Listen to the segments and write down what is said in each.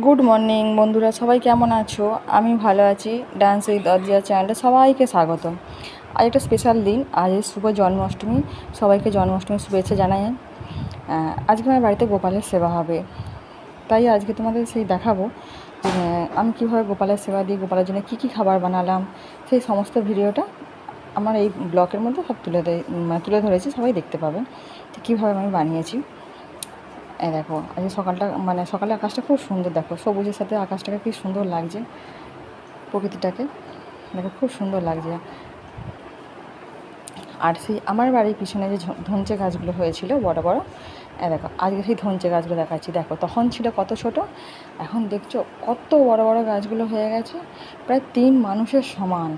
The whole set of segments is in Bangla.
গুড মর্নিং বন্ধুরা, সবাই কেমন আছো? আমি ভালো আছি। ডান্স উইথ অদ্রিজা চ্যানেলে সবাইকে স্বাগতম। আজ একটা স্পেশাল দিন, আজ শুভ জন্মাষ্টমী। সবাইকে জন্মাষ্টমীর শুভেচ্ছা জানাই। আজকে আমার বাড়িতে গোপালের সেবা হবে, তাই আজকে তোমাদের সেই দেখাবো যে আমি কীভাবে গোপালের সেবা দিই, গোপালের জন্য কী কী খাবার বানালাম। সেই সমস্ত ভিডিওটা আমার এই ব্লগের মধ্যে সব তুলে ধরেছি, সবাই দেখতে পাবেন যে কীভাবে আমি বানিয়েছি। এই দেখো, আজকে সকালে আকাশটা খুব সুন্দর, দেখো সবুজের সাথে আকাশটাকে কি সুন্দর লাগছে, প্রকৃতিটাকে দেখো খুব সুন্দর লাগছে। আর সেই আমার বাড়ির পিছনে যে ধনচে গাছগুলো হয়েছিল বড় বড়, দেখো আজকে সেই ধনচে গাছগুলো দেখাচ্ছি। দেখো তখন ছিল কত ছোট, এখন দেখছো কত বড় বড় গাছগুলো হয়ে গেছে, প্রায় 3 মানুষের সমান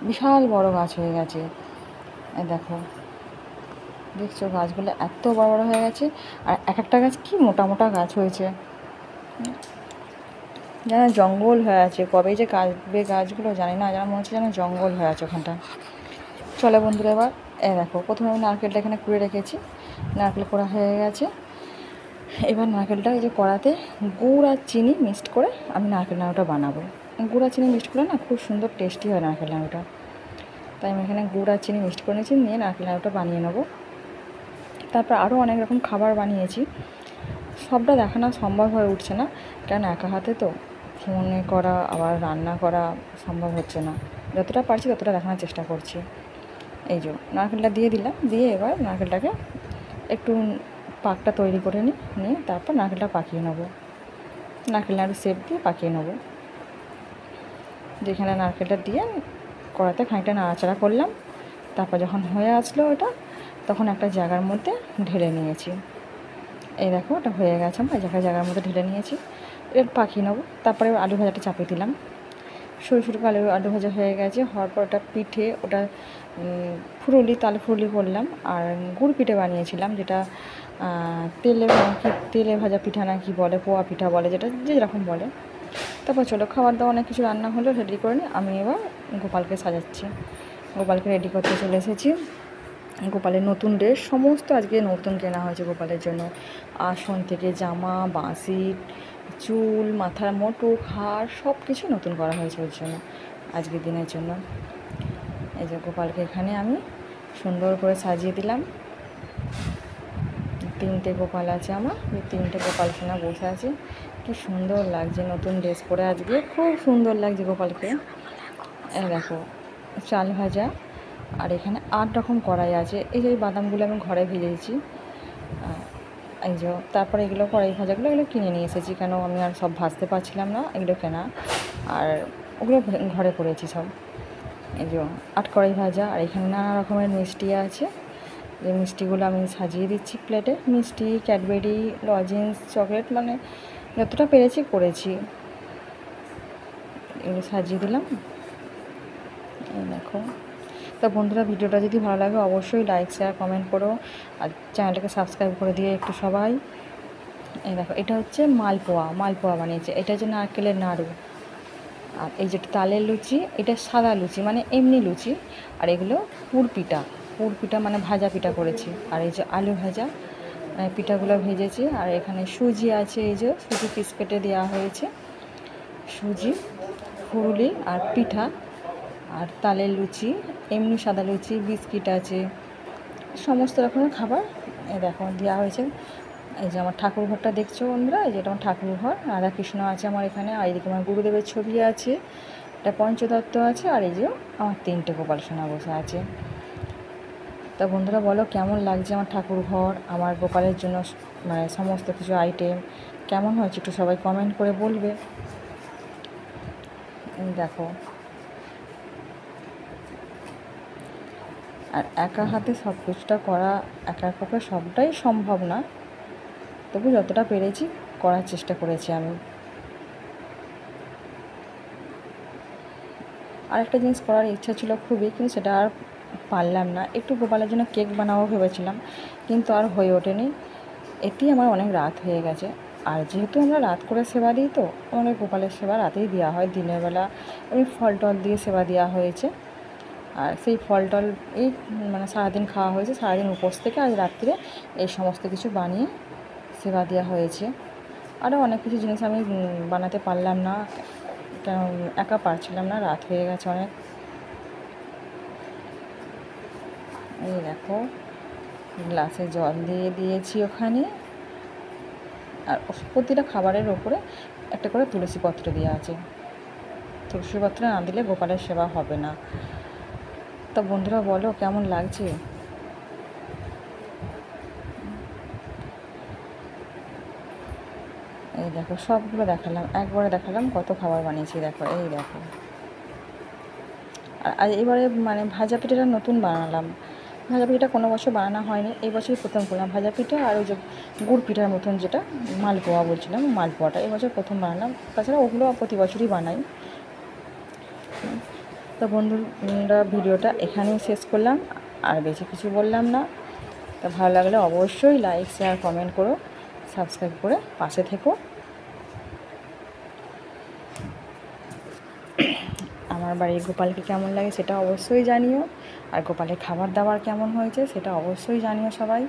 বিশাল বড় গাছ হয়ে গেছে। দেখো দেখছো গাছগুলো এত বড় বড় হয়ে গেছে, আর এক একটা গাছ কি মোটা মোটা গাছ হয়েছে, যেন জঙ্গল হয়ে আছে। কবে যে কাটবে গাছগুলো জানি না, যেন মনে হচ্ছে যেন জঙ্গল হয়ে আছে ওখানটা। চলো বন্ধুরা, এবার দেখো প্রথমে আমি নারকেলটা এখানে কুড়ে রেখেছি, নারকেল কোড়া হয়ে গেছে। এবার নারকেলটা এই যে কড়াতে গুড় আর চিনি মিক্সড করে আমি নারকেল নাড়ুটা বানাবো। গুড় আর চিনি মিক্সড করে না খুব সুন্দর টেস্টি হয় নারকেল নাড়ুটা, তাই আমি এখানে গুড় আর চিনি মিক্সড করে নিয়েছি, নিয়ে নারকেল নাড়ুটা বানিয়ে নেবো। তারপর আরও অনেক রকম খাবার বানিয়েছি, সবটা দেখানো সম্ভব হয়ে উঠছে না, কারণ একা হাতে তো ফোনে করা আবার রান্না করা সম্ভব হচ্ছে না। যতটা পারছি ততটা দেখানোর চেষ্টা করছি। এই যে নারকেলটা দিয়ে দিলাম, দিয়ে এবার নারকেলটাকে একটু পাকটা তৈরি করে নিয়ে তারপর নারকেলটা পাকিয়ে নেবো, নারকেল নাড়ু শেপ দিয়ে পাকিয়ে নেবো। যেখানে নারকেলটা দিয়ে কড়াতে খানিকটা নাড়াচাড়া করলাম, তারপর যখন হয়ে আসলো ওটা, তখন একটা জায়গার মধ্যে ঢেলে নিয়েছি। এই দেখো ওটা হয়ে গেছে, আমি জায়গার মধ্যে ঢেলে নিয়েছি। এর পাকিয়ে নেবো। তারপরে আলু ভাজাটা চাপিয়ে দিলাম, সরু সরু আলু ভাজা হয়ে গেছে। হওয়ার পর ওটা পিঠে, ওটা তালে ফুরুলি করলাম। আর গুড় পিঠে বানিয়েছিলাম, যেটা তেলে ভাজা পিঠা না কি বলে, পোয়া পিঠা বলে, যেটা যে যেরকম বলে। তারপর চলো খাবার দাওয়া অনেক কিছু রান্না হলো, রেডি করে নিই। আমি এবার গোপালকে সাজাচ্ছি, গোপালকে রেডি করতে চলে এসেছি। গোপালের নতুন ড্রেস সমস্ত আজকে নতুন কেনা হয়েছে গোপালের জন্য। আসন থেকে জামা, বাঁশি, চুল, মাথার মুকুট, হার সব কিছু নতুন করা হয়েছে ওর জন্য, আজকের দিনের জন্য। এই যে গোপালকে এখানে আমি সুন্দর করে সাজিয়ে দিলাম। 3টে গোপাল আছে আমার, এই 3টে গোপাল সোনা বসে আছে, কি সুন্দর লাগছে নতুন ড্রেস পরে, আজকে খুব সুন্দর লাগছে গোপালকে। দেখো চাল ভাজা, আর এখানে 8 রকম কড়াই আছে। এই যে বাদামগুলো আমি ঘরে ভেজেছি, এই যে। তারপরে এগুলো কড়াই ভাজাগুলো এগুলো কিনে নিয়ে এসেছি, কেন আমি আর সব ভাজতে পারছিলাম না, এগুলো কেনা। আর ওগুলো ঘরে করেছি সব। এই যে 8 কড়াই ভাজা, আর এখানে নানা রকমের মিষ্টি আছে, যে মিষ্টিগুলো আমি সাজিয়ে দিচ্ছি প্লেটে। মিষ্টি, ক্যাডবেরি, লজেন্স, চকলেট, মানে যতটা পেরেছি করেছি, এগুলো সাজিয়ে দিলাম। এই দেখো। তো বন্ধুরা, ভিডিওটা যদি ভালো লাগে অবশ্যই লাইক, শেয়ার, কমেন্ট করো, আর চ্যানেলটাকে সাবস্ক্রাইব করে দিয়ে একটু সবাই। এই দেখো এটা হচ্ছে মালপোয়া বানিয়েছে, এটা হচ্ছে নারকেলের নাড়ু। আর এই যেটা তালের লুচি, এটা সাদা লুচি মানে এমনি লুচি। আর এগুলো পুরপিঠা মানে ভাজা পিঠা করেছি। আর এই যে আলু ভাজা, পিঠাগুলো ভেজেছি। আর এখানে সুজি আছে, এই যে সুজি পিস কেটে দেওয়া হয়েছে, সুজি, ফুরুলি আর পিঠা, আর তালের লুচি, এমনি সাদা লুচি, বিস্কিট আছে, সমস্ত রকমের খাবার এই দেখো দেওয়া হয়েছে। এই যে আমার ঠাকুর ঘরটা দেখছো বন্ধুরা, এই যে এটা আমার ঠাকুর ঘর, রাধাকৃষ্ণ আছে আমার এখানে। আর এইদিকে আমার গুরুদেবের ছবি আছে, এটা পঞ্চতত্ত্ব আছে। আর এই যে আমার 3টে গোপাল সোনা বসে আছে। তা বন্ধুরা বলো কেমন লাগছে আমার ঠাকুর ঘর, আমার গোপালের জন্য মানে সমস্ত কিছু আইটেম কেমন হয়েছে, একটু সবাই কমেন্ট করে বলবে। দেখো, আর একা হাতে সব কিছুটা করা একার পক্ষে সবটাই সম্ভব না, তবু যতটা পেরেছি করার চেষ্টা করেছি আমি। আরেকটা জিনিস করার ইচ্ছা ছিল খুবই, কিন্তু সেটা আর পারলাম না। একটু গোপালের জন্য কেক বানাবো ভেবেছিলাম, কিন্তু আর হয়ে ওঠেনি। এতেই আমার অনেক রাত হয়ে গেছে। আর যেহেতু আমরা রাত করে সেবা দিই, তো আমাদের গোপালের সেবা রাতেই দেওয়া হয়। দিনের বেলা আমি ফল টল দিয়ে সেবা দেওয়া হয়েছে। আর সেই ফল টল এই মানে সারাদিন খাওয়া হয়েছে, সারাদিন উপোস থেকে আজ রাত্রে এই সমস্ত কিছু বানিয়ে সেবা দেওয়া হয়েছে। আরও অনেক কিছু জিনিস আমি বানাতে পারলাম না, কেন একা পারছিলাম না, রাত হয়ে গেছে অনেক। এই দেখো গ্লাসে জল দিয়ে দিয়েছি ওখানে, আর প্রতিটা খাবারের ওপরে একটা করে তুলসী পত্র দেওয়া আছে। তুলসী পত্র না দিলে গোপালের সেবা হবে না। তা বন্ধুরা বলো কেমন লাগছে? এই দেখো সবগুলো দেখালাম, একবারে দেখালাম কত খাবার বানিয়েছি। দেখো এই দেখো, আর এবারে মানে ভাজা পিঠাটা নতুন বানালাম। ভাজা পিঠাটা কোনো বছর বানানো হয়নি, এই বছরই প্রথম করলাম ভাজা পিঠা। আর ওই যে গুড় পিঠার মতন যেটা মালপোয়া বলছিলাম, মালপোয়াটা এই বছর প্রথম বানালাম। তাছাড়া ওগুলো প্রতি বছরই বানাই। তো বন্ধুরা ভিডিওটা এখানেই শেষ করলাম, আর বেশি কিছু বললাম না। তো ভালো লাগলে অবশ্যই লাইক শেয়ার কমেন্ট করো, সাবস্ক্রাইব করে পাশে থেকো। আমার বাড়ির গোপালকে কেমন লাগে সেটা অবশ্যই জানিও, আর গোপালের খাবার দাবার কেমন হয়েছে সেটা অবশ্যই জানিও সবাই।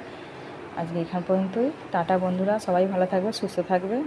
আজকে এখান পর্যন্তই, টাটা বন্ধুরা, সবাই ভালো থাকবে, সুস্থ থাকবে।